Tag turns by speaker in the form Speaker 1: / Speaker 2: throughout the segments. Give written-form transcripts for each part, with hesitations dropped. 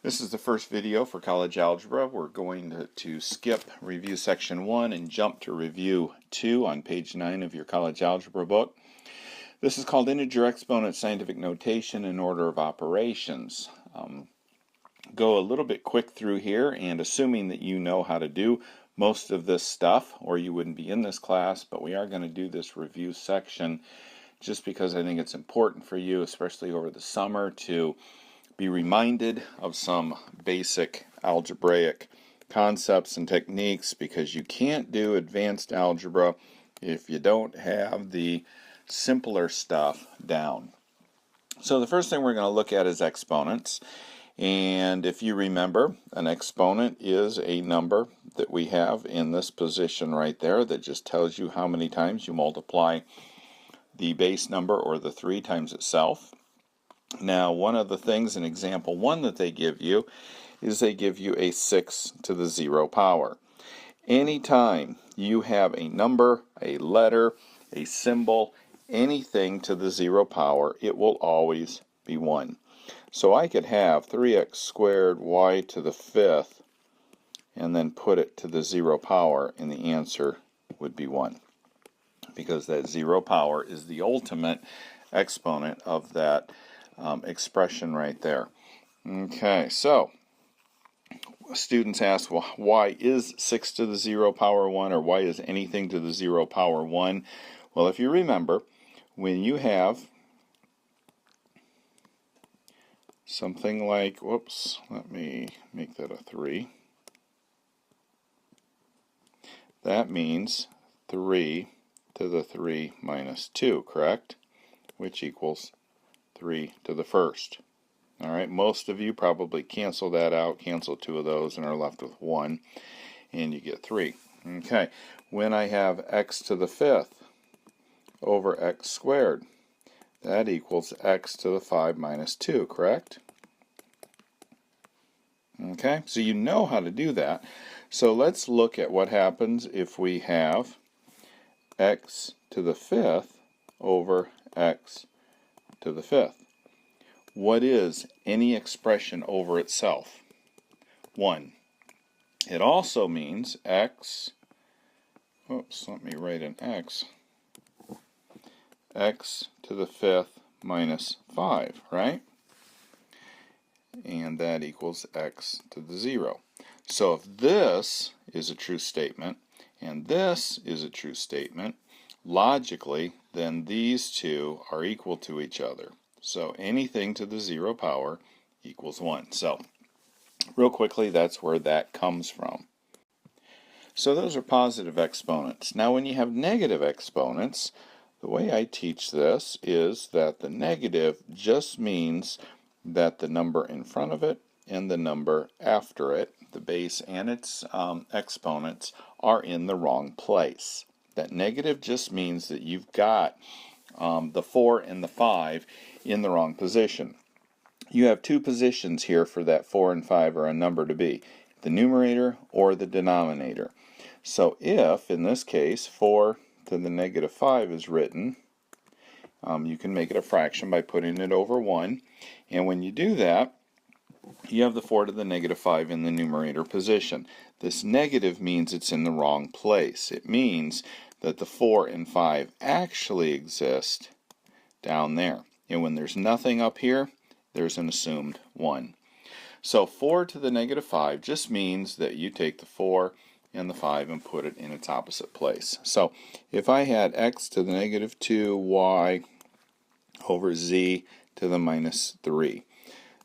Speaker 1: This is the first video for college algebra. We're going to skip review section 1 and jump to review 2 on page 9 of your college algebra book. This is called integer exponent scientific notation in order of operations. Go a little bit quick through here, and assuming that you know how to do most of this stuff, or you wouldn't be in this class, but we are going to do this review section just because I think it's important for you, especially over the summer, to be reminded of some basic algebraic concepts and techniques, because you can't do advanced algebra if you don't have the simpler stuff down. So the first thing we're going to look at is exponents. And if you remember, an exponent is a number that we have in this position right there that just tells you how many times you multiply the base number, or the 3 times itself. Now, one of the things in example 1 that they give you is they give you a 6 to the 0 power. Anytime you have a number, a letter, a symbol, anything to the 0 power, it will always be 1. So I could have 3x squared y to the 5th and then put it to the 0 power, and the answer would be 1. Because that 0 power is the ultimate exponent of that expression right there. Okay, so students ask, well, why is 6 to the 0 power 1, or why is anything to the 0 power 1? Well, if you remember, when you have something like, whoops, let me make that a 3. That means 3 to the 3 minus 2, correct? Which equals 3 to the 1st. All right, most of you probably cancel that out, cancel 2 of those, and are left with 1, and you get 3. Okay, when I have x to the 5th over x squared, that equals x to the 5 minus 2, correct? Okay, so you know how to do that. So let's look at what happens if we have x to the 5th over x to the 5th. What is any expression over itself? 1. It also means x, oops, let me write an x to the 5th minus 5, right? And that equals x to the 0. So if this is a true statement, and this is a true statement, logically, then these two are equal to each other. So anything to the 0 power equals 1. So real quickly, that's where that comes from. So those are positive exponents. Now when you have negative exponents, the way I teach this is that the negative just means that the number in front of it and the number after it, the base and its exponents, are in the wrong place. That negative just means that you've got the 4 and the 5 in the wrong position. You have 2 positions here for that 4 and 5 are a number to be, the numerator or the denominator. So if, in this case, 4 to the negative 5 is written, you can make it a fraction by putting it over 1. And when you do that, you have the 4 to the negative 5 in the numerator position. This negative means it's in the wrong place. It means that the 4 and 5 actually exist down there. And when there's nothing up here, there's an assumed 1. So 4 to the negative 5 just means that you take the 4 and the 5 and put it in its opposite place. So if I had x to the negative 2 y over z to the minus 3,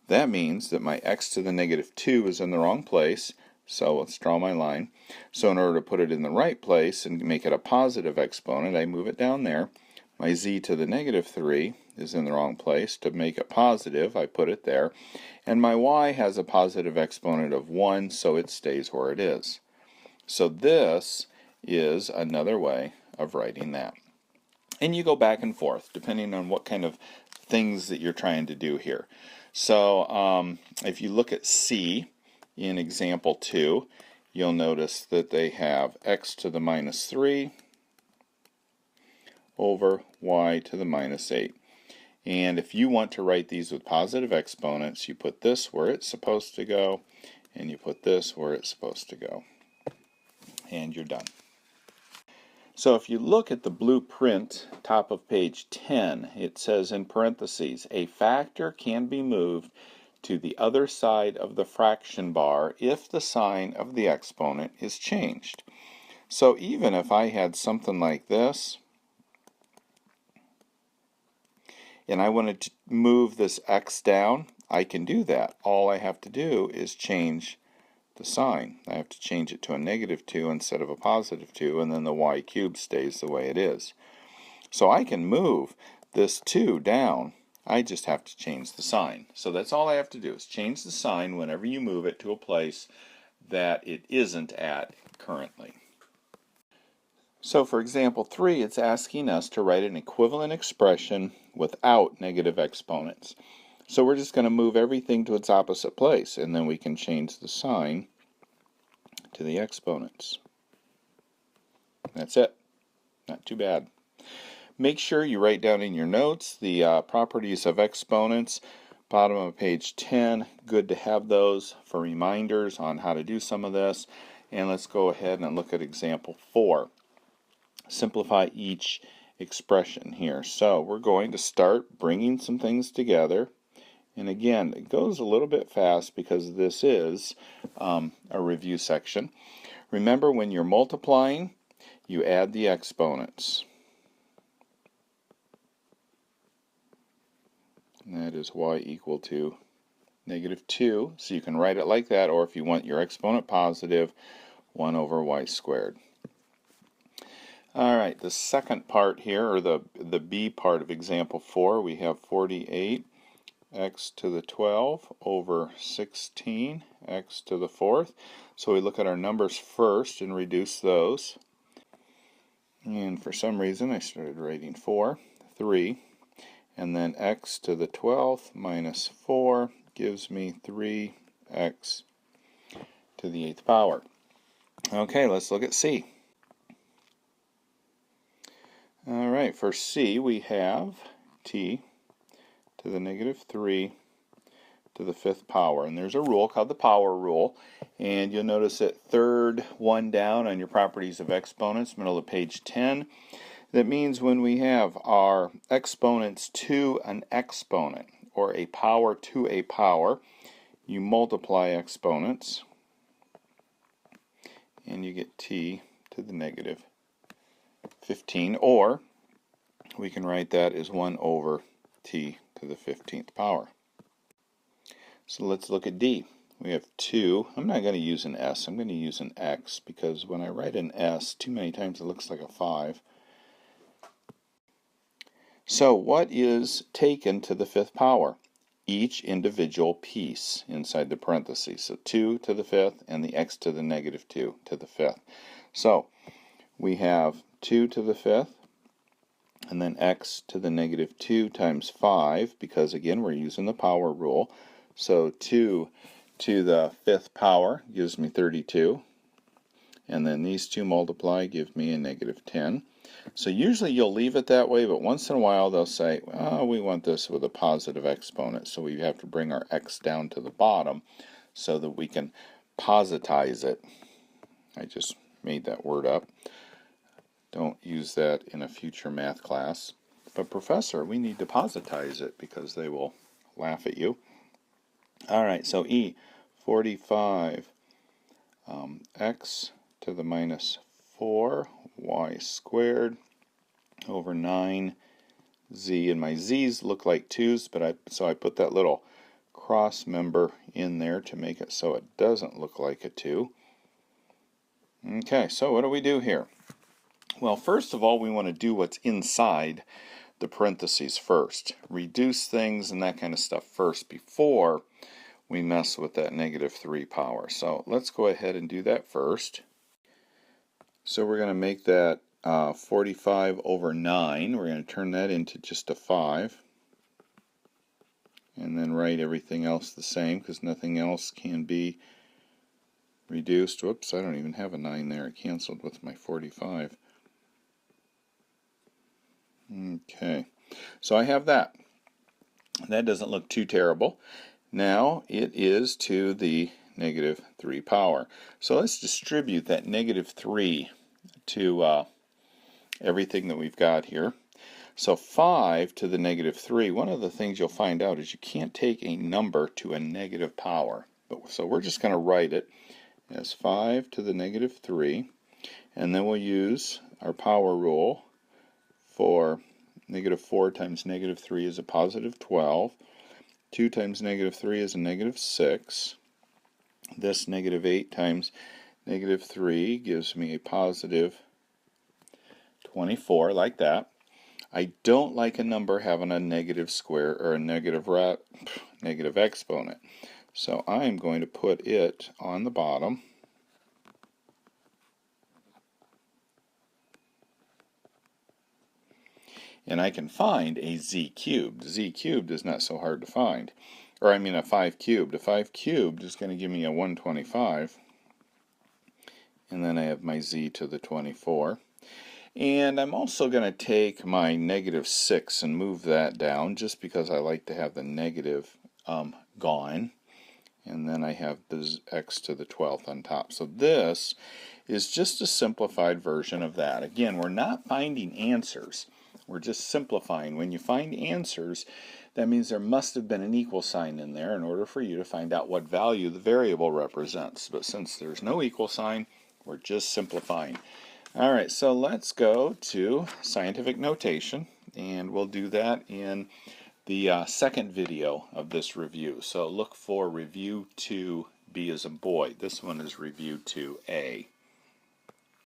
Speaker 1: that means that my x to the negative 2 is in the wrong place. So let's draw my line. So in order to put it in the right place and make it a positive exponent, I move it down there. My z to the negative 3 is in the wrong place. To make it positive, I put it there. And my y has a positive exponent of 1, so it stays where it is. So this is another way of writing that. And you go back and forth, depending on what kind of things that you're trying to do here. So if you look at C in example 2, you'll notice that they have x to the minus 3 over y to the minus 8. And if you want to write these with positive exponents, you put this where it's supposed to go, and you put this where it's supposed to go. And you're done. So if you look at the blueprint, top of page 10, it says in parentheses, a factor can be moved to the other side of the fraction bar if the sign of the exponent is changed. So even if I had something like this, and I wanted to move this x down, I can do that. All I have to do is change the sign. I have to change it to a -2 instead of a +2, and then the y cubed stays the way it is. So I can move this 2 down. I just have to change the sign. So that's all I have to do is change the sign whenever you move it to a place that it isn't at currently. So for example 3, it's asking us to write an equivalent expression without negative exponents. So we're just going to move everything to its opposite place, and then we can change the sign to the exponents. That's it. Not too bad. Make sure you write down in your notes the properties of exponents, bottom of page 10. Good to have those for reminders on how to do some of this. And let's go ahead and look at example 4. Simplify each expression here. So we're going to start bringing some things together. And again, it goes a little bit fast because this is a review section. Remember, when you're multiplying, you add the exponents. And that is y equal to -2. So you can write it like that, or if you want your exponent positive, 1 over y squared. All right, the second part here, or the B part of example 4, we have 48 x to the 12 over 16 x to the 4th. So we look at our numbers first and reduce those. And for some reason I started writing 4, 3, and then x to the 12th minus 4 gives me 3x to the 8th power. Okay, let's look at C. All right, for C we have t to the -3 to the 5th power. And there's a rule called the power rule. And you'll notice that third one down on your properties of exponents, middle of page 10. That means when we have our exponents to an exponent, or a power to a power, you multiply exponents, and you get t to the -15, or we can write that as 1 over t to the 15th power. So let's look at D. We have 2. I'm not going to use an S. I'm going to use an X, because when I write an S too many times it looks like a 5. So what is taken to the 5th power? Each individual piece inside the parentheses. So 2 to the 5th and the x to the -2 to the 5th. So we have 2 to the 5th and then x to the -2 times 5, because again we're using the power rule. So 2 to the 5th power gives me 32. And then these two multiply, give me a -10. So usually you'll leave it that way, but once in a while they'll say, oh, we want this with a positive exponent, so we have to bring our x down to the bottom so that we can positize it. I just made that word up. Don't use that in a future math class. But professor, we need to positize it, because they will laugh at you. All right, so E, 45 x to the -4 y squared over 9z, and my z's look like 2's, but so I put that little cross member in there to make it so it doesn't look like a 2. Okay, so what do we do here? Well, first of all, we want to do what's inside the parentheses first. Reduce things and that kind of stuff first before we mess with that -3 power. So let's go ahead and do that first. So we're going to make that 45 over 9. We're going to turn that into just a 5. And then write everything else the same, because nothing else can be reduced. Whoops, I don't even have a 9 there. It canceled with my 45. Okay, so I have that. That doesn't look too terrible. Now it is to the negative 3 power. So let's distribute that negative 3 to everything that we've got here. So 5 to the negative 3, one of the things you'll find out is you can't take a number to a negative power. So we're just going to write it as 5 to the negative 3, and then we'll use our power rule for negative 4 times negative 3 is a positive 12. 2 times negative 3 is a negative 6. This negative 8 times negative 3 gives me a positive 24, like that. I don't like a number having a negative square or a negative exponent. So I'm going to put it on the bottom. And I can find a z cubed. Z cubed is not so hard to find. Or I mean a 5 cubed. A 5 cubed is going to give me a 125. And then I have my z to the 24. And I'm also going to take my negative 6 and move that down just because I like to have the negative gone. And then I have the x to the 12th on top. So this is just a simplified version of that. Again, we're not finding answers. We're just simplifying. When you find answers, that means there must have been an equal sign in there in order for you to find out what value the variable represents. But since there's no equal sign, we're just simplifying. All right, so let's go to scientific notation, and we'll do that in the second video of this review. So look for review 2B as a boy. This one is review 2A.